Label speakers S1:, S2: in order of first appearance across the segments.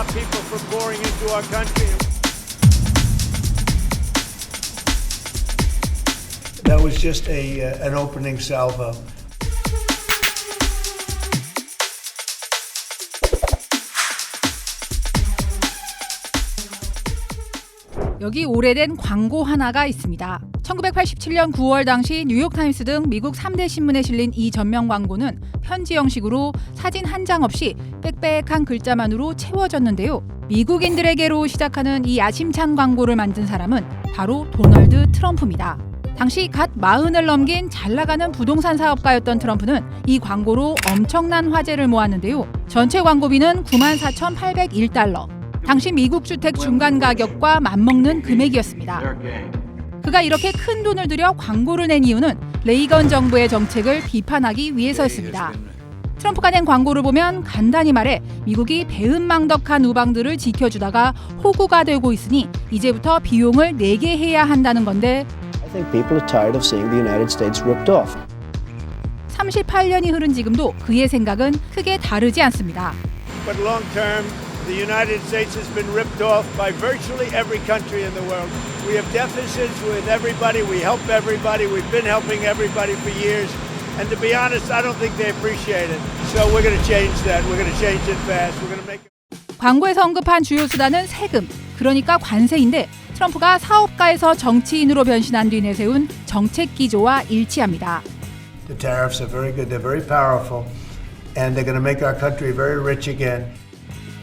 S1: stop people from pouring into our country.
S2: That was just an opening salvo.
S3: 여기 오래된 광고 하나가 있습니다. 1987년 9월 당시 뉴욕타임스 등 미국 3대 신문에 실린 이 전면 광고는 편지 형식으로 사진 한 장 없이 빽빽한 글자만으로 채워졌는데요. 미국인들에게로 시작하는 이 야심찬 광고를 만든 사람은 바로 도널드 트럼프입니다. 당시 갓 40을 넘긴 잘나가는 부동산 사업가였던 트럼프는 이 광고로 엄청난 화제를 모았는데요. 전체 광고비는 94,801달러. 당시 미국 주택 중간 가격과 맞먹는 금액이었습니다. 그가 이렇게 큰 돈을 들여 광고를 낸 이유는 레이건 정부의 정책을 비판하기 위해서였습니다. 트럼프가 낸 광고를 보면 간단히 말해 미국이 배은망덕한 우방들을 지켜주다가 호구가 되고 있으니 이제부터 비용을 내게 해야 한다는 건데
S4: I think people are tired of seeing the United States ripped off.
S3: 38년이 흐른 지금도 그의 생각은 크게 다르지 않습니다.
S1: But long term, the United States has been ripped off by virtually every country in the world. We have deficits with everybody. We help everybody. We've been helping everybody for years. And to be honest, I don't think they appreciate it. So we're going to change that. We're going to change it fast. We're going to make it.
S3: 광고에서 언급한 주요 수단은 세금, 그러니까 관세인데 트럼프가 사업가에서 정치인으로 변신한 뒤 내세운 정책 기조와 일치합니다.
S2: The tariffs are very good. They're very powerful. And they're going to make our country very rich again.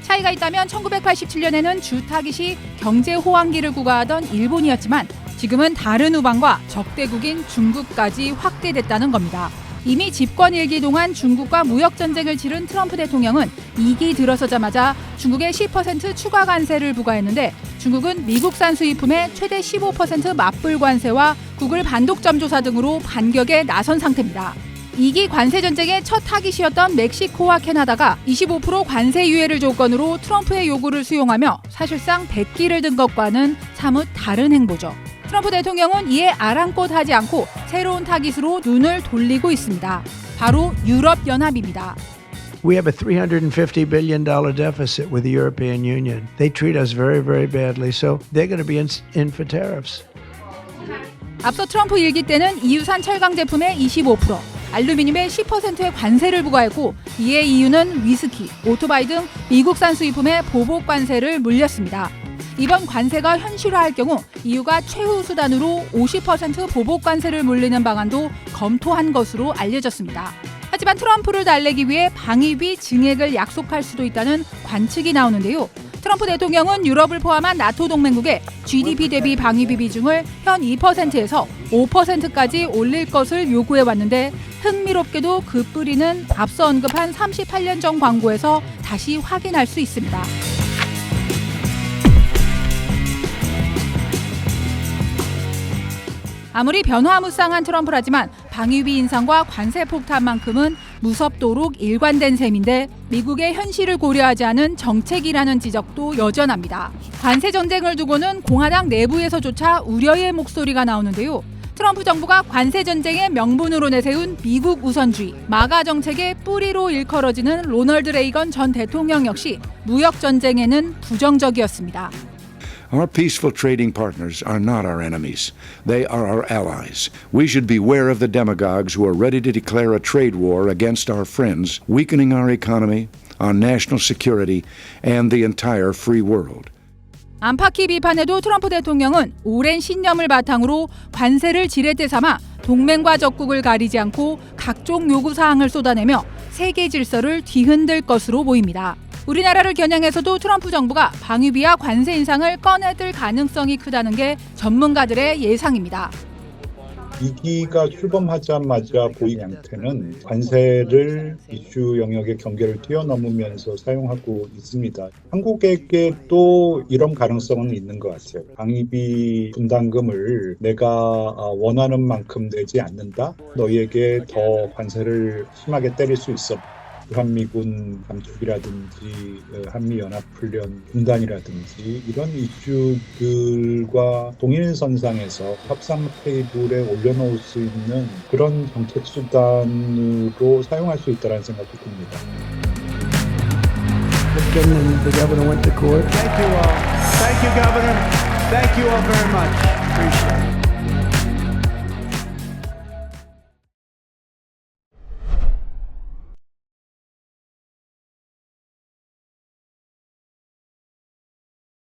S3: 차이가 있다면 1987년에는 주 타깃이 경제 호황기를 구가하던 일본이었지만 지금은 다른 우방과 적대국인 중국까지 확대됐다는 겁니다. 이미 집권 1기 동안 중국과 무역 전쟁을 치른 트럼프 대통령은 2기 들어서자마자 중국에 10% 추가 관세를 부과했는데 중국은 미국산 수입품에 최대 15% 맞불 관세와 구글 반독점 조사 등으로 반격에 나선 상태입니다. 2기 관세 전쟁의 첫 타깃이었던 멕시코와 캐나다가 25% 관세 유예를 조건으로 트럼프의 요구를 수용하며 사실상 백기를 든 것과는 사뭇 다른 행보죠. 트럼프 대통령은 이에 아랑곳하지 않고 새로운 타깃으로 눈을 돌리고 있습니다. 바로 유럽연합입니다.
S5: We have a $350 billion deficit with the European Union. They treat us very, very badly, so they're going to be in for tariffs.
S3: 앞서 트럼프 일기 때는 EU산 철강 제품의 25%, 알루미늄에 10%의 관세를 부과했고 이에 EU는 위스키, 오토바이 등 미국산 수입품에 보복 관세를 물렸습니다. 이번 관세가 현실화할 경우 EU가 최후 수단으로 50% 보복 관세를 물리는 방안도 검토한 것으로 알려졌습니다. 하지만 트럼프를 달래기 위해 방위비 증액을 약속할 수도 있다는 관측이 나오는데요. 트럼프 대통령은 유럽을 포함한 나토 동맹국의 GDP 대비 방위비 비중을 현 2%에서 5%까지 올릴 것을 요구해왔는데 흥미롭게도 그 뿌리는 앞서 언급한 38년 전 광고에서 다시 확인할 수 있습니다. 아무리 변화무쌍한 트럼프라지만 방위비 인상과 관세 폭탄만큼은 무섭도록 일관된 셈인데 미국의 현실을 고려하지 않은 정책이라는 지적도 여전합니다. 관세 전쟁을 두고는 공화당 내부에서조차 우려의 목소리가 나오는데요. 트럼프 정부가 관세 전쟁의 명분으로 내세운 미국 우선주의, 마가 정책의 뿌리로 일컬어지는 로널드 레이건 전 대통령 역시 무역 전쟁에는 부정적이었습니다.
S6: Our peaceful trading partners are not our enemies. They are our allies. We should beware of the demagogues who are ready to declare a trade war against our friends, weakening our economy, our national security, and the entire free world.
S3: 안팎의 비판에도 트럼프 대통령은 오랜 신념을 바탕으로 관세를 지렛대 삼아 동맹과 적국을 가리지 않고 각종 요구사항을 쏟아내며 세계 질서를 뒤흔들 것으로 보입니다. 우리나라를 겨냥해서도 트럼프 정부가 방위비와 관세 인상을 꺼내들 가능성이 크다는 게 전문가들의 예상입니다.
S7: 2기가 출범하자마자 보인 양태는 관세를 이슈 영역의 경계를 뛰어넘으면서 사용하고 있습니다. 한국에게도 이런 가능성은 있는 것 같아요. 방위비 분담금을 내가 원하는 만큼 내지 않는다? 너희에게 더 관세를 심하게 때릴 수 있어. 주한미군 감축이라든지 한미연합훈련 중단이라든지 이런 이슈들과 동일선상에서 협상 테이블에 올려놓을 수 있는 그런 정책 수단으로 사용할 수 있다는 생각이 듭니다.
S5: Lipton, and the governor went to court.
S2: Thank you all. Thank you, Governor. Thank you all very much. Appreciate it.